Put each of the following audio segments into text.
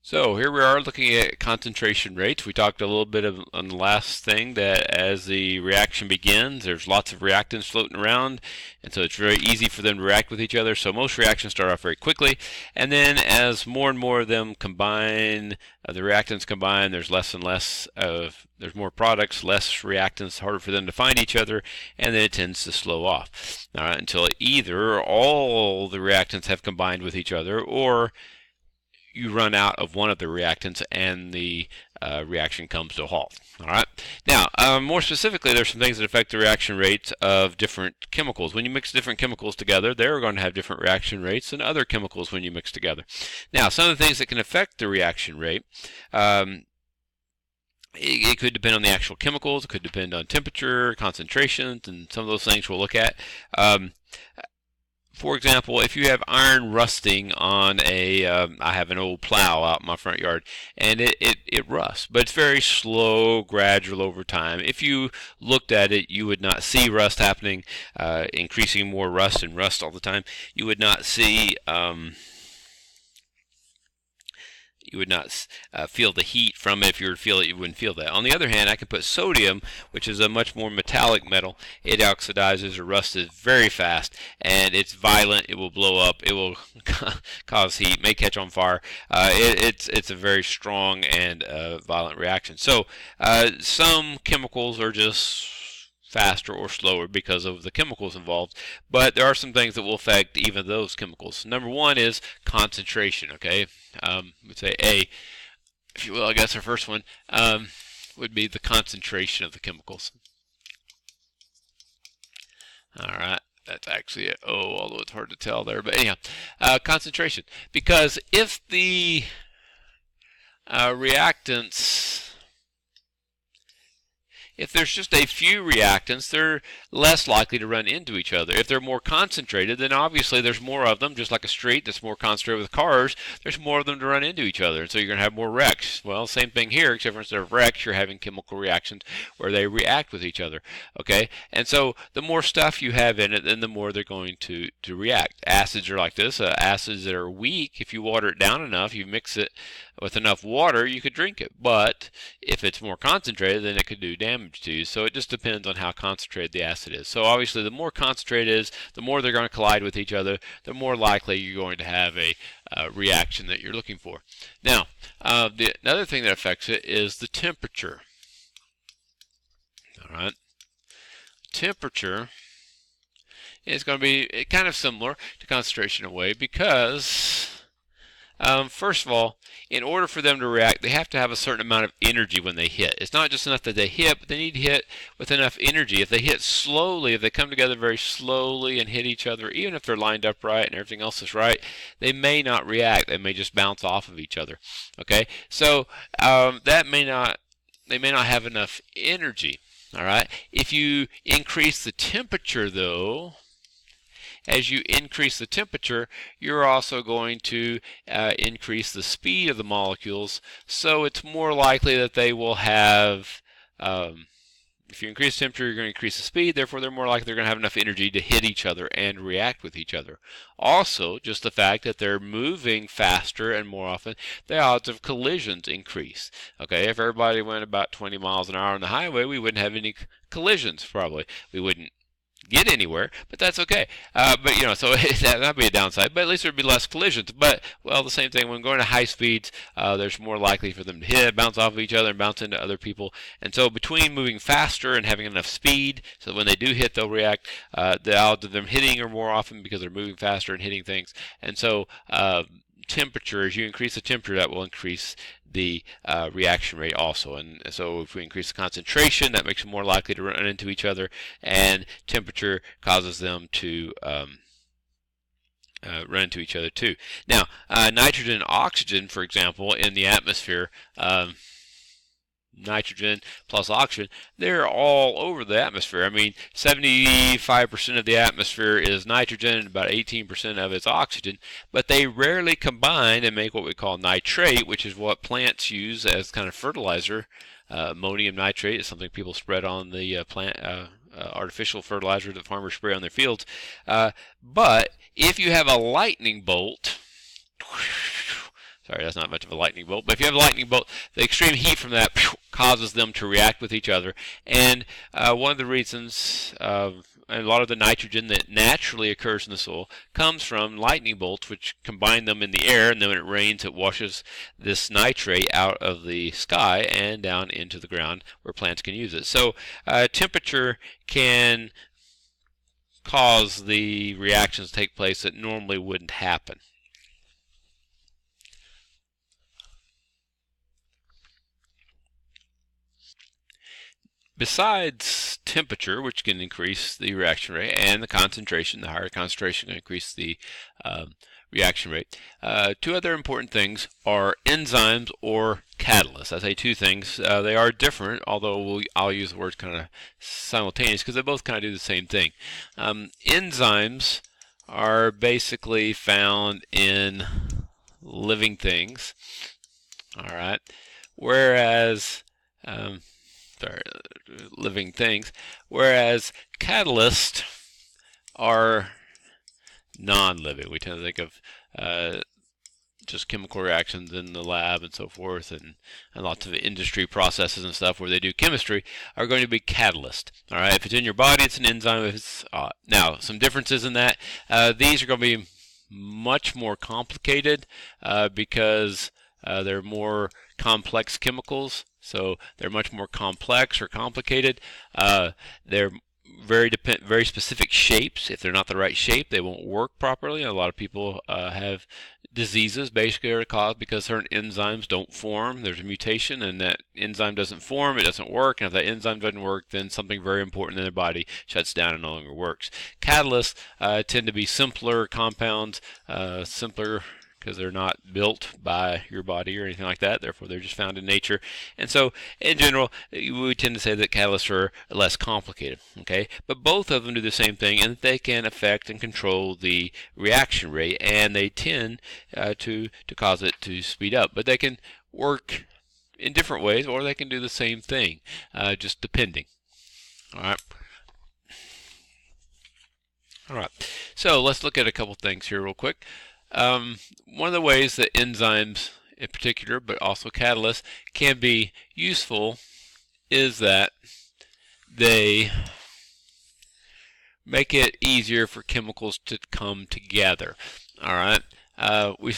So here we are looking at concentration rates. We talked a little bit on the last thing that as the reaction begins, there's lots of reactants floating around, and so it's very easy for them to react with each other. So most reactions start off very quickly, and then as more and more of them combine, the reactants combine, there's less and less of, there's more products, less reactants, harder for them to find each other, and then it tends to slow off. All right, until either all the reactants have combined with each other, or you run out of one of the reactants and the reaction comes to a halt. All right. Now, more specifically, there's some things that affect the reaction rates of different chemicals. When you mix different chemicals together, they're going to have different reaction rates than other chemicals when you mix together. Now, some of the things that can affect the reaction rate, it could depend on the actual chemicals. It could depend on temperature, concentrations, and some of those things we'll look at. For example, if you have iron rusting on I have an old plow out in my front yard, and it rusts, but it's very slow, gradual over time. If you looked at it, you would not see rust happening, increasing more rust and rust all the time. You would not see you would not feel the heat from it. If you were to feel it, you wouldn't feel that. On the other hand, I can put sodium, which is a much more metallic metal. It oxidizes or rusts very fast, and it's violent. It will blow up. It will cause heat, may catch on fire. It's a very strong and violent reaction. So some chemicals are just faster or slower because of the chemicals involved, but there are some things that will affect even those chemicals. Number one is concentration. Okay, let's say A, if you will. I guess our first one would be the concentration of the chemicals. All right. That's actually an O, although it's hard to tell there. But anyhow, concentration. Because if the reactants, if there's just a few reactants, they're less likely to run into each other. If they're more concentrated, then obviously there's more of them, just like a street that's more concentrated with cars, there's more of them to run into each other, and so you're going to have more wrecks. Well, same thing here, except for instead of wrecks, you're having chemical reactions where they react with each other. Okay? And so the more stuff you have in it, then the more they're going to react. Acids are like this. Acids that are weak, if you water it down enough, you mix it with enough water, you could drink it. But if it's more concentrated, then it could do damage to you. So it just depends on how concentrated the acid is. So obviously the more concentrated it is, the more they're going to collide with each other, the more likely you're going to have a reaction that you're looking for. Now, another thing that affects it is the temperature. All right. Temperature is going to be kind of similar to concentration in a way because first of all, in order for them to react, they have to have a certain amount of energy when they hit. It's not just enough that they hit, but they need to hit with enough energy. If they hit slowly, if they come together very slowly and hit each other, even if they're lined up right and everything else is right, they may not react. They may just bounce off of each other. Okay, so they may not have enough energy. All right. If you increase the temperature, though, as you increase the temperature, you're also going to increase the speed of the molecules. So it's more likely that they will have, if you increase temperature, you're going to increase the speed. Therefore, they're more likely they're going to have enough energy to hit each other and react with each other. Also, just the fact that they're moving faster and more often, the odds of collisions increase. Okay, if everybody went about 20 miles an hour on the highway, we wouldn't have any collisions probably. We wouldn't get anywhere, but that's okay. But you know, so that'd be a downside. But at least there'd be less collisions. But well, the same thing when going to high speeds, there's more likely for them to hit, bounce off of each other, and bounce into other people. And so between moving faster and having enough speed, so when they do hit, they'll react. The odds of them hitting are more often because they're moving faster and hitting things. And so temperature, as you increase the temperature, that will increase the reaction rate also. And so if we increase the concentration, that makes them more likely to run into each other, and temperature causes them to run into each other too. Now, nitrogen and oxygen, for example, in the atmosphere, nitrogen plus oxygen, they're all over the atmosphere. I mean, 75% of the atmosphere is nitrogen and about 18% of it's oxygen, but they rarely combine and make what we call nitrate, which is what plants use as kind of fertilizer. Ammonium nitrate is something people spread on the plant, artificial fertilizer that farmers spray on their fields. But if you have a lightning bolt Sorry, that's not much of a lightning bolt. But if you have a lightning bolt, the extreme heat from that causes them to react with each other. And one of the reasons, and a lot of the nitrogen that naturally occurs in the soil comes from lightning bolts, which combine them in the air, and then when it rains, it washes this nitrate out of the sky and down into the ground where plants can use it. So temperature can cause the reactions to take place that normally wouldn't happen. Besides temperature, which can increase the reaction rate, and the concentration, the higher concentration can increase the reaction rate. Two other important things are enzymes or catalysts. I say two things. They are different, although I'll use the words kind of simultaneous because they both kind of do the same thing. Enzymes are basically found in living things, all right, whereas living things, whereas catalysts are non-living. We tend to think of just chemical reactions in the lab and so forth, and lots of industry processes and stuff where they do chemistry are going to be catalyst. All right, if it's in your body, it's an enzyme. If it's now some differences in that. These are going to be much more complicated because they're more complex chemicals. So they're much more complex or complicated. They're very specific shapes. If they're not the right shape, they won't work properly. A lot of people have diseases basically are caused because certain enzymes don't form. There's a mutation and that enzyme doesn't form, it doesn't work, and if that enzyme doesn't work, then something very important in their body shuts down and no longer works. Catalysts tend to be simpler compounds, simpler because they're not built by your body or anything like that. Therefore, they're just found in nature. And so, in general, we tend to say that catalysts are less complicated. Okay, but both of them do the same thing, and they can affect and control the reaction rate, and they tend to cause it to speed up. But they can work in different ways, or they can do the same thing, just depending. All right. All right. So let's look at a couple things here real quick. One of the ways that enzymes in particular, but also catalysts, can be useful is that they make it easier for chemicals to come together. All right. We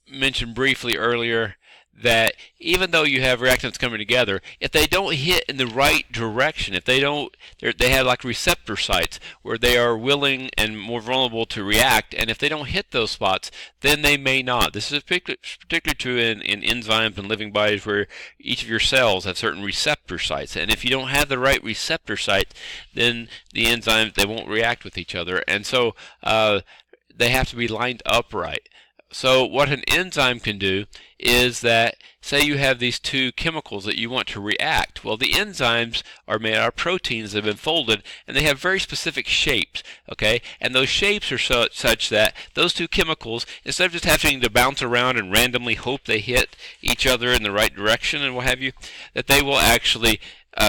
mentioned briefly earlier that even though you have reactants coming together, if they don't hit in the right direction, if they have like receptor sites where they are willing and more vulnerable to react, and if they don't hit those spots, then they may not. This is particularly true in enzymes and living bodies where each of your cells have certain receptor sites, and if you don't have the right receptor site, then the enzymes, they won't react with each other, and so they have to be lined up right. So what an enzyme can do is that, say you have these two chemicals that you want to react. Well, the enzymes are made out of proteins that have been folded, and they have very specific shapes, okay? And those shapes are such that those two chemicals, instead of just having to bounce around and randomly hope they hit each other in the right direction and what have you, that they will actually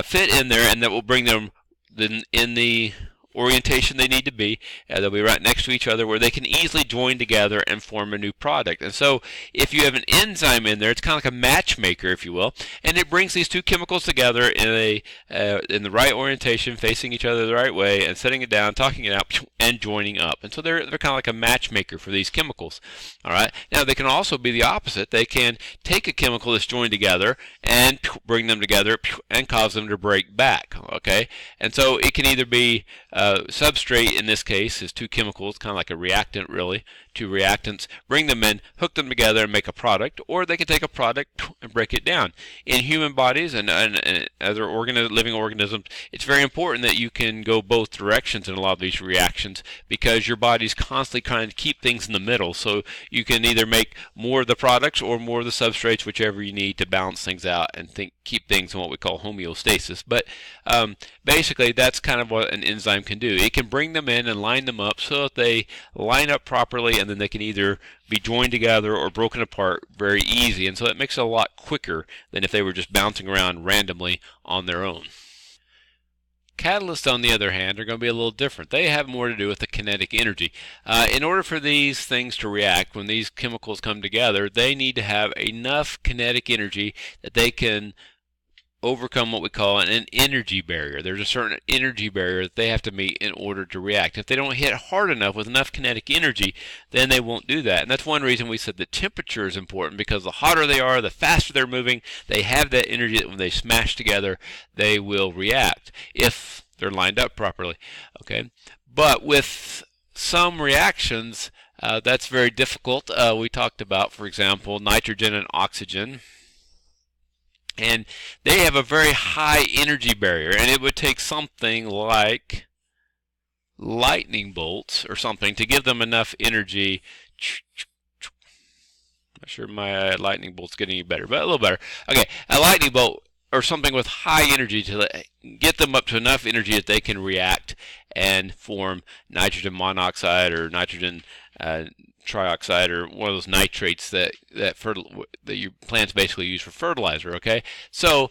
fit in there, and that will bring them in the orientation they need to be. They'll be right next to each other where they can easily join together and form a new product. And so if you have an enzyme in there, it's kind of like a matchmaker, if you will, and it brings these two chemicals together in the right orientation, facing each other the right way, and setting it down, talking it out, and joining up. And so they're kind of like a matchmaker for these chemicals. All right. Now they can also be the opposite. They can take a chemical that's joined together and bring them together and cause them to break back. Okay. And so it can either be substrate, in this case, is two chemicals, kind of like a reactant, really. Two reactants, bring them in, hook them together, and make a product, or they can take a product and break it down. In human bodies and other living organisms, it's very important that you can go both directions in a lot of these reactions because your body's constantly trying to keep things in the middle. So you can either make more of the products or more of the substrates, whichever you need to balance things out and keep things in what we call homeostasis. But basically, that's kind of what an enzyme can do. It can bring them in and line them up so that they line up properly, and then they can either be joined together or broken apart very easy. And so that makes it a lot quicker than if they were just bouncing around randomly on their own. Catalysts, on the other hand, are going to be a little different. They have more to do with the kinetic energy. In order for these things to react, when these chemicals come together, they need to have enough kinetic energy that they can overcome what we call an energy barrier. There's a certain energy barrier that they have to meet in order to react. If they don't hit hard enough with enough kinetic energy, then they won't do that. And that's one reason we said the temperature is important, because the hotter they are, the faster they're moving, they have that energy that when they smash together, they will react if they're lined up properly. Okay, but with some reactions, that's very difficult. We talked about, for example, nitrogen and oxygen. And they have a very high energy barrier, and it would take something like lightning bolts or something to give them enough energy. Not sure my lightning bolt's getting any better, but a little better. Okay, a lightning bolt or something with high energy to get them up to enough energy that they can react and form nitrogen monoxide or nitrogen trioxide, or one of those nitrates that your plants basically use for fertilizer. Okay, so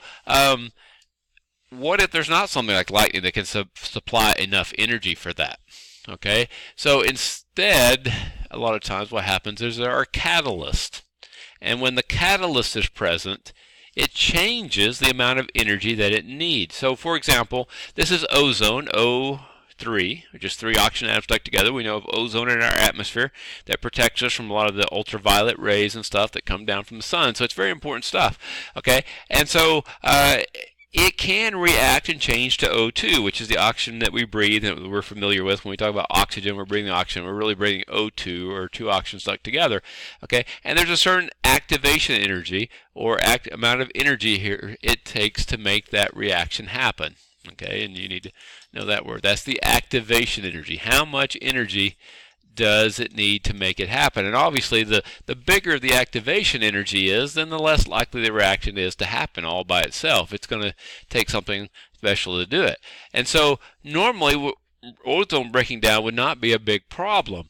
what if there's not something like lightning that can supply enough energy for that? Okay, so instead, a lot of times what happens is there are catalysts, and when the catalyst is present, it changes the amount of energy that it needs. So for example, this is ozone, O3, just 3 oxygen atoms stuck together. We know of ozone in our atmosphere that protects us from a lot of the ultraviolet rays and stuff that come down from the sun. So it's very important stuff. Okay, and so it can react and change to O2, which is the oxygen that we breathe and that we're familiar with. When we talk about oxygen, we're breathing oxygen. We're really breathing O2, or 2 oxygens stuck together. Okay, and there's a certain activation energy or amount of energy here it takes to make that reaction happen. Okay, and you need to know that word. That's the activation energy. How much energy does it need to make it happen? And obviously, the bigger the activation energy is, then the less likely the reaction is to happen all by itself. It's going to take something special to do it. And so normally, ozone breaking down would not be a big problem.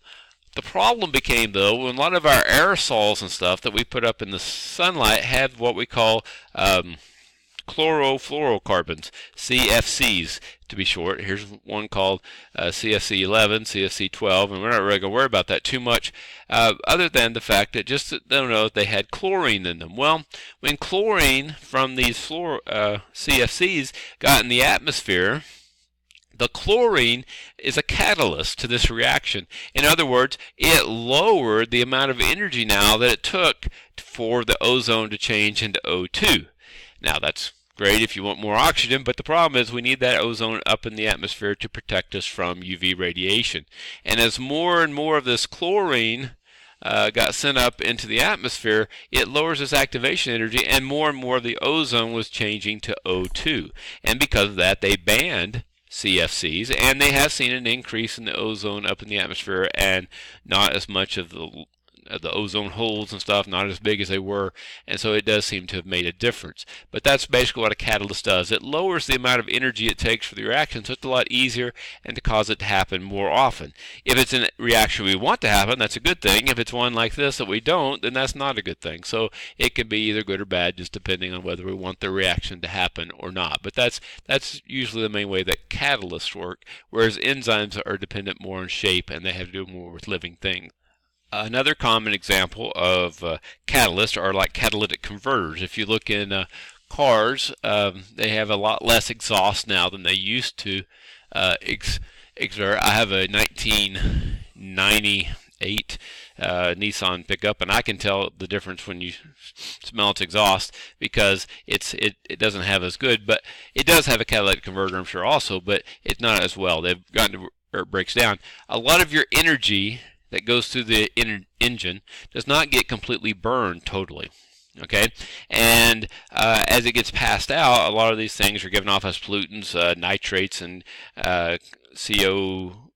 The problem became, though, when a lot of our aerosols and stuff that we put up in the sunlight have what we call chlorofluorocarbons, CFCs to be short. Here's one called CFC11, CFC12, and we're not really going to worry about that too much, other than the fact that just don't know that they had chlorine in them. Well, when chlorine from these CFCs got in the atmosphere, the chlorine is a catalyst to this reaction. In other words, it lowered the amount of energy now that it took for the ozone to change into O2. Now, that's great if you want more oxygen, but the problem is we need that ozone up in the atmosphere to protect us from UV radiation. And as more and more of this chlorine got sent up into the atmosphere, it lowers its activation energy, and more of the ozone was changing to O2. And because of that, they banned CFCs, and they have seen an increase in the ozone up in the atmosphere, and not as much of the ozone holes and stuff, not as big as they were, and so it does seem to have made a difference. But that's basically what a catalyst does. It lowers the amount of energy it takes for the reaction, so it's a lot easier and to cause it to happen more often. If it's a reaction we want to happen, that's a good thing. If it's one like this that we don't, then that's not a good thing. So it can be either good or bad, just depending on whether we want the reaction to happen or not. But that's usually the main way that catalysts work, whereas enzymes are dependent more on shape, and they have to do more with living things. Another common example of catalysts are like catalytic converters. If you look in cars, they have a lot less exhaust now than they used to exert. I have a 1998 Nissan pickup, and I can tell the difference when you smell its exhaust, because it doesn't have as good, but it does have a catalytic converter, I'm sure, also, but it's not as well. They've gotten to where it breaks down. A lot of your energy that goes through the engine does not get completely burned totally. Okay, and as it gets passed out, a lot of these things are given off as pollutants, nitrates, and CO,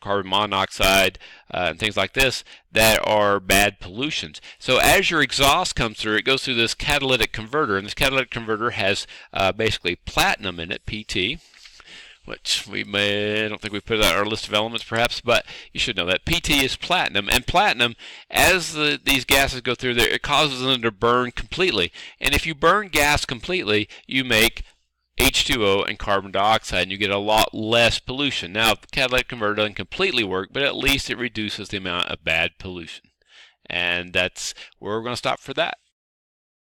carbon monoxide, and things like this that are bad pollutions. So as your exhaust comes through, it goes through this catalytic converter, and this catalytic converter has basically platinum in it, PT, which I don't think we put it on our list of elements perhaps, but you should know that PT is platinum, and platinum, as these gases go through there, it causes them to burn completely. And if you burn gas completely, you make H2O and carbon dioxide, and you get a lot less pollution. Now, the catalytic converter doesn't completely work, but at least it reduces the amount of bad pollution. And that's where we're going to stop for that.